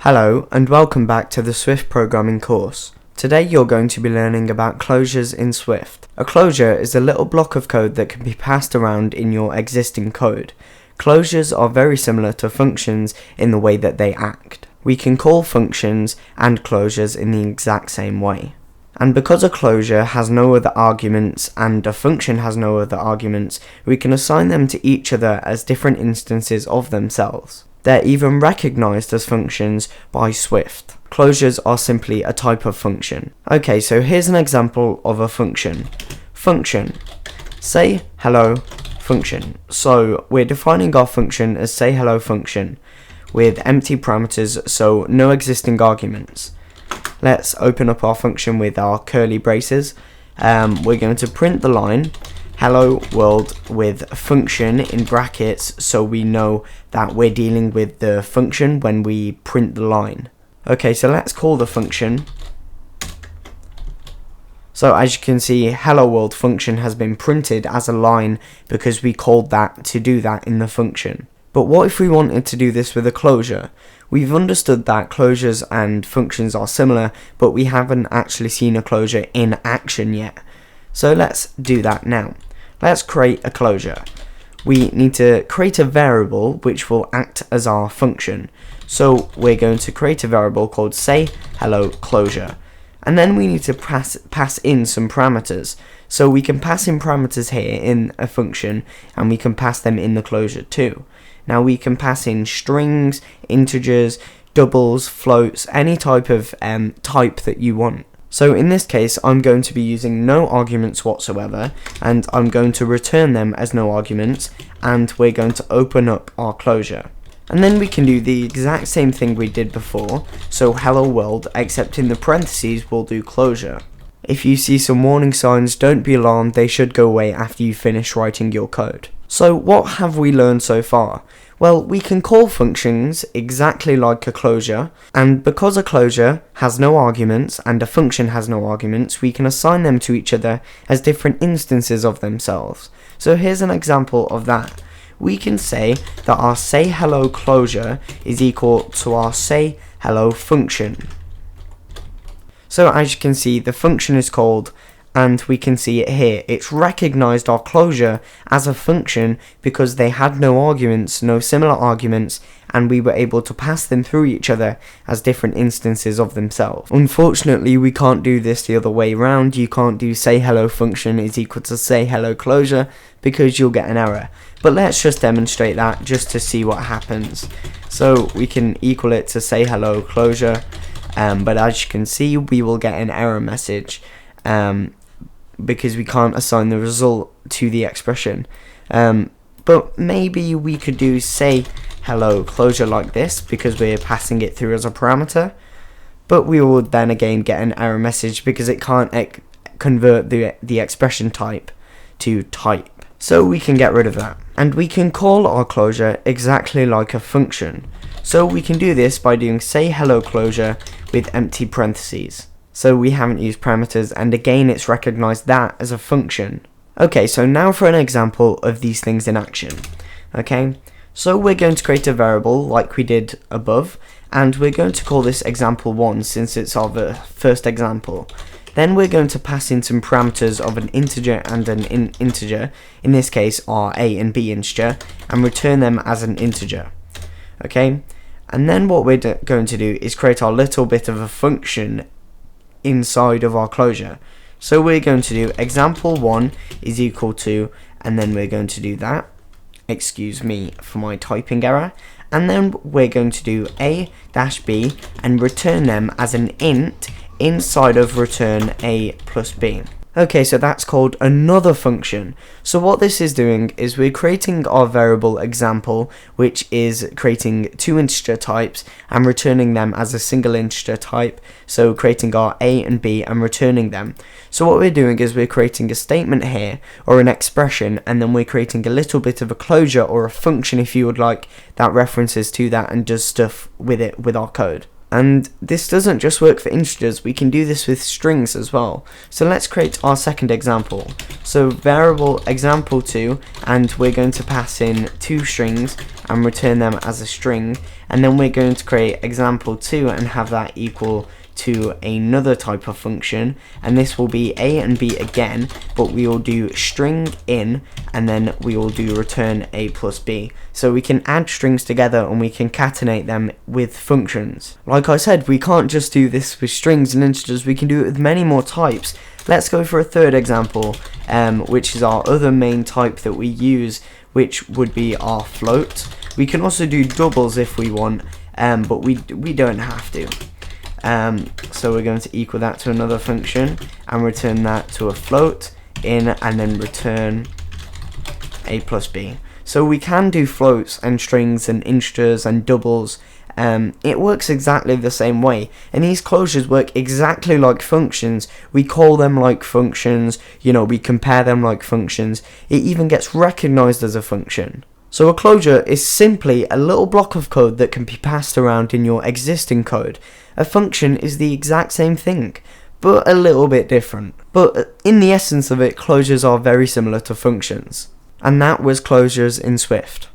Hello and welcome back to the Swift programming course. Today you're going to be learning about closures in Swift. A closure is a little block of code that can be passed around in your existing code. Closures are very similar to functions in the way that they act. We can call functions and closures in the exact same way. And because a closure has no other arguments and a function has no other arguments, we can assign them to each other as different instances of themselves. They're even recognized as functions by Swift. Closures are simply a type of function. Okay, so here's an example of a function. Function. Say hello function. So we're defining our function as say hello function with empty parameters, so no existing arguments. Let's open up our function with our curly braces. We're going to print the line hello world with function in brackets, so we know that we're dealing with the function when we print the line. Okay, so let's call the function. So as you can see, hello world function has been printed as a line because we called that to do that in the function. But what if we wanted to do this with a closure? We've understood that closures and functions are similar, but we haven't actually seen a closure in action yet. So let's do that now. Let's create a closure. We need to create a variable which will act as our function. So we're going to create a variable called say hello closure. And then we need to pass in some parameters. So we can pass in parameters here in a function, and we can pass them in the closure too. Now we can pass in strings, integers, doubles, floats, any type of type that you want. So in this case, I'm going to be using no arguments whatsoever, and I'm going to return them as no arguments, and we're going to open up our closure. And then we can do the exact same thing we did before, so hello world, except in the parentheses we'll do closure. If you see some warning signs, don't be alarmed, they should go away after you finish writing your code. So what have we learned so far? Well, we can call functions exactly like a closure, and because a closure has no arguments and a function has no arguments, we can assign them to each other as different instances of themselves. So here's an example of that. We can say that our say hello closure is equal to our say hello function. So as you can see, the function is called, and we can see it here. It's recognized our closure as a function because they had no arguments, no similar arguments, and we were able to pass them through each other as different instances of themselves. Unfortunately, we can't do this the other way around. You can't do say hello function is equal to say hello closure because you'll get an error. But let's just demonstrate that just to see what happens. So we can equal it to say hello closure, but as you can see, we will get an error message. Because we can't assign the result to the expression. But maybe we could do say hello closure like this because we're passing it through as a parameter, but we will then again get an error message because it can't convert the expression type to type. So we can get rid of that. And we can call our closure exactly like a function. So we can do this by doing say hello closure with empty parentheses. So we haven't used parameters, and again it's recognized that as a function. Okay, so now for an example of these things in action. Okay, so we're going to create a variable like we did above, and we're going to call this example1 since it's our first example. Then we're going to pass in some parameters of an integer and an integer, in this case our a and b integer, and return them as an integer. Okay, and then what we're going to do is create our little bit of a function inside of our closure. So we're going to do example1 is equal to, and then we're going to do that, excuse me for my typing error, and then we're going to do a dash b and return them as an int inside of return a plus b. Okay, so that's called another function. So what this is doing is we're creating our variable example, which is creating two integer types and returning them as a single integer type. So creating our a and b and returning them. So what we're doing is we're creating a statement here, or an expression, and then we're creating a little bit of a closure or a function, if you would like, that references to that and does stuff with it with our code. And this doesn't just work for integers, we can do this with strings as well. So let's create our second example. So variable example2, and we're going to pass in two strings and return them as a string. and then we're going to create example 2 and have that equal to another type of function, and this will be a and b again, but we will do string in and then we will do return a plus b. So we can add strings together and we can concatenate them with functions. Like I said, we can't just do this with strings and integers, we can do it with many more types. Let's go for a third example, which is our other main type that we use, which would be our float. We can also do doubles if we want, but we don't have to. So we're going to equal that to another function and return that to a float in and then return a plus b. So we can do floats and strings and integers and doubles. It works exactly the same way, and these closures work exactly like functions. We call them like functions, we compare them like functions. It even gets recognized as a function. So a closure is simply a little block of code that can be passed around in your existing code. A function is the exact same thing, but a little bit different. But in the essence of it, closures are very similar to functions. And that was closures in Swift.